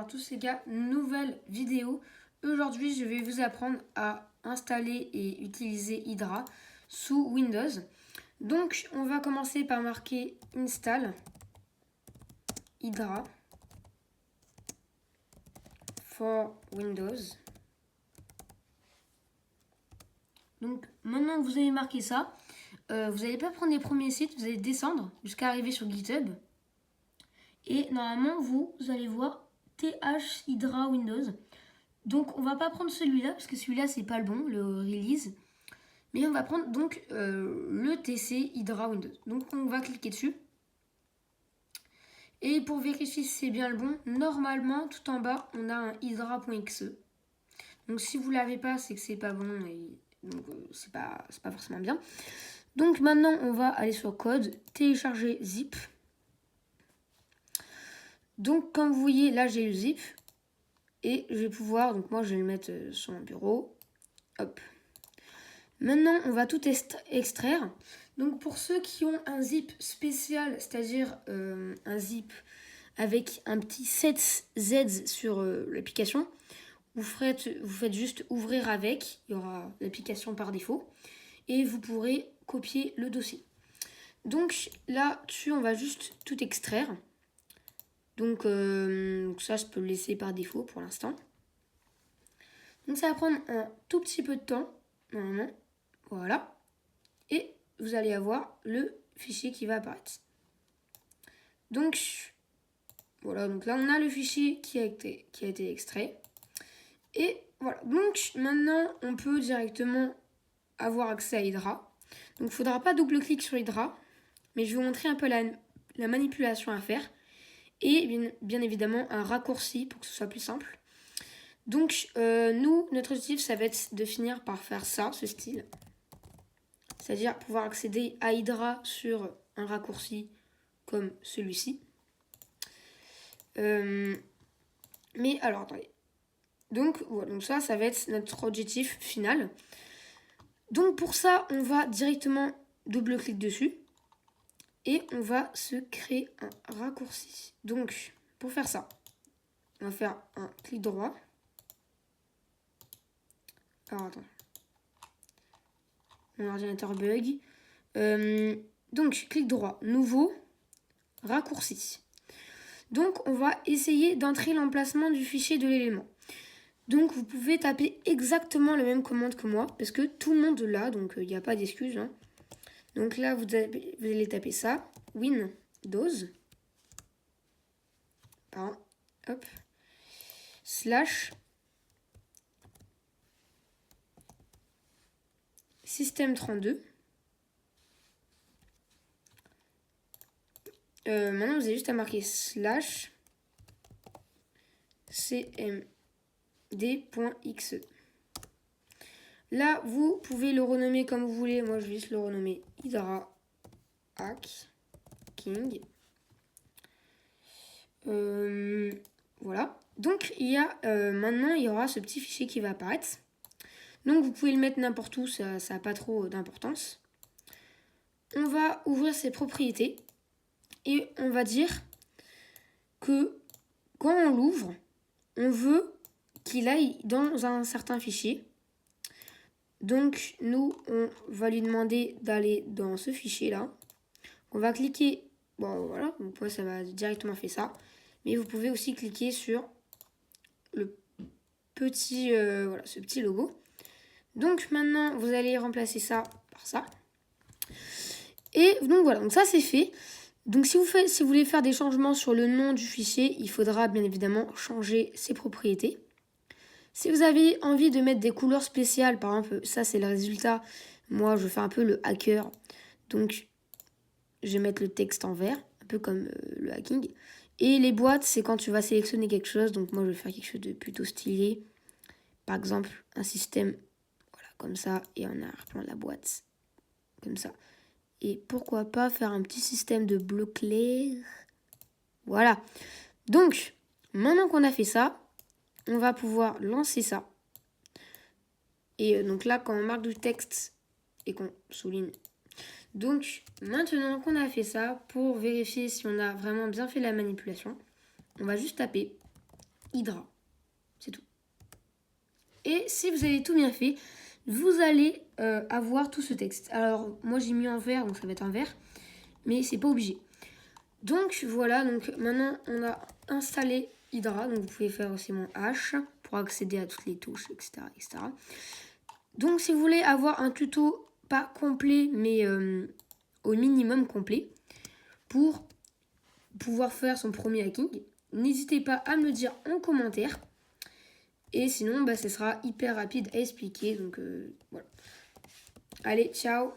tous les gars, nouvelle vidéo. Aujourd'hui, je vais vous apprendre à installer et utiliser Hydra sous Windows. Donc, on va commencer par marquer Install Hydra for Windows. Donc, maintenant que vous avez marqué ça, vous n'allez pas prendre les premiers sites, vous allez descendre jusqu'à arriver sur GitHub. Et normalement, vous allez voir TH Hydra Windows. Donc, on va pas prendre celui-là, parce que celui-là, c'est pas le bon, le release. Mais on va prendre donc le TC Hydra Windows. Donc, on va cliquer dessus. Et pour vérifier si c'est bien le bon, normalement, tout en bas, on a un hydra.exe. Donc, si vous l'avez pas, c'est que c'est pas bon et donc c'est pas forcément bien. Donc, maintenant, on va aller sur code, télécharger zip. Donc, comme vous voyez, là, j'ai le zip. Et je vais pouvoir, donc moi, je vais le mettre sur mon bureau. Hop. Maintenant, on va tout extraire. Donc, pour ceux qui ont un zip spécial, c'est-à-dire un zip avec un petit 7Z sur l'application, vous faites juste ouvrir avec. Il y aura l'application par défaut. Et vous pourrez copier le dossier. Donc, là-dessus, on va juste tout extraire. Donc ça, je peux le laisser par défaut pour l'instant. Donc ça va prendre un tout petit peu de temps, normalement. Voilà. Et vous allez avoir le fichier qui va apparaître. Donc, voilà. Donc là, on a le fichier qui a été extrait. Et voilà. Donc, maintenant, on peut directement avoir accès à Hydra. Donc, il ne faudra pas double-clic sur Hydra. Mais je vais vous montrer un peu la manipulation à faire. Et bien évidemment un raccourci pour que ce soit plus simple. Donc notre objectif ça va être de finir par faire ça, ce style. C'est-à-dire pouvoir accéder à Hydra sur un raccourci comme celui-ci. Mais alors attendez. Donc voilà, donc ça va être notre objectif final. Donc pour ça on va directement double-clic dessus. Et on va se créer un raccourci. Donc, pour faire ça, on va faire un clic droit. Alors, attends. Mon ordinateur bug. Donc, clic droit, nouveau, raccourci. Donc, on va essayer d'entrer l'emplacement du fichier de l'élément. Donc, vous pouvez taper exactement la même commande que moi, parce que tout le monde l'a, donc il n'y a pas d'excuse. Hein. Donc là, vous allez taper ça, Windows, pardon, hop, slash système32. Maintenant, vous avez juste à marquer slash cmd.exe. Là, vous pouvez le renommer comme vous voulez. Moi, je vais juste le renommer Hydra Hacking. Voilà. Donc, maintenant, il y aura ce petit fichier qui va apparaître. Donc, vous pouvez le mettre n'importe où, ça n'a pas trop d'importance. On va ouvrir ses propriétés et on va dire que quand on l'ouvre, on veut qu'il aille dans un certain fichier. Donc, nous, on va lui demander d'aller dans ce fichier-là. On va cliquer, bon voilà, donc moi ça m'a directement fait ça. Mais vous pouvez aussi cliquer sur le petit, voilà, ce petit logo. Donc maintenant, vous allez remplacer ça par ça. Et donc voilà, donc ça c'est fait. Donc si vous voulez faire des changements sur le nom du fichier, il faudra bien évidemment changer ses propriétés. Si vous avez envie de mettre des couleurs spéciales, par exemple, ça c'est le résultat. Moi, je fais un peu le hacker. Donc, je vais mettre le texte en vert, un peu comme le hacking. Et les boîtes, c'est quand tu vas sélectionner quelque chose. Donc, moi, je vais faire quelque chose de plutôt stylé. Par exemple, un système, voilà, comme ça. Et en arrière-plan, la boîte, comme ça. Et pourquoi pas faire un petit système de bleu clair. Voilà. Donc, maintenant qu'on a fait ça, on va pouvoir lancer ça. Et donc là, quand on marque du texte et qu'on souligne. Donc, maintenant qu'on a fait ça, pour vérifier si on a vraiment bien fait la manipulation, on va juste taper Hydra. C'est tout. Et si vous avez tout bien fait, vous allez avoir tout ce texte. Alors, moi j'ai mis en vert, donc ça va être en vert. Mais c'est pas obligé. Donc voilà, donc maintenant on a installé Hydra. Donc vous pouvez faire aussi mon H pour accéder à toutes les touches, etc. etc. Donc si vous voulez avoir un tuto pas complet, mais au minimum complet, pour pouvoir faire son premier hacking, n'hésitez pas à me le dire en commentaire. Et sinon, ce sera hyper rapide à expliquer. Donc voilà. Allez, ciao!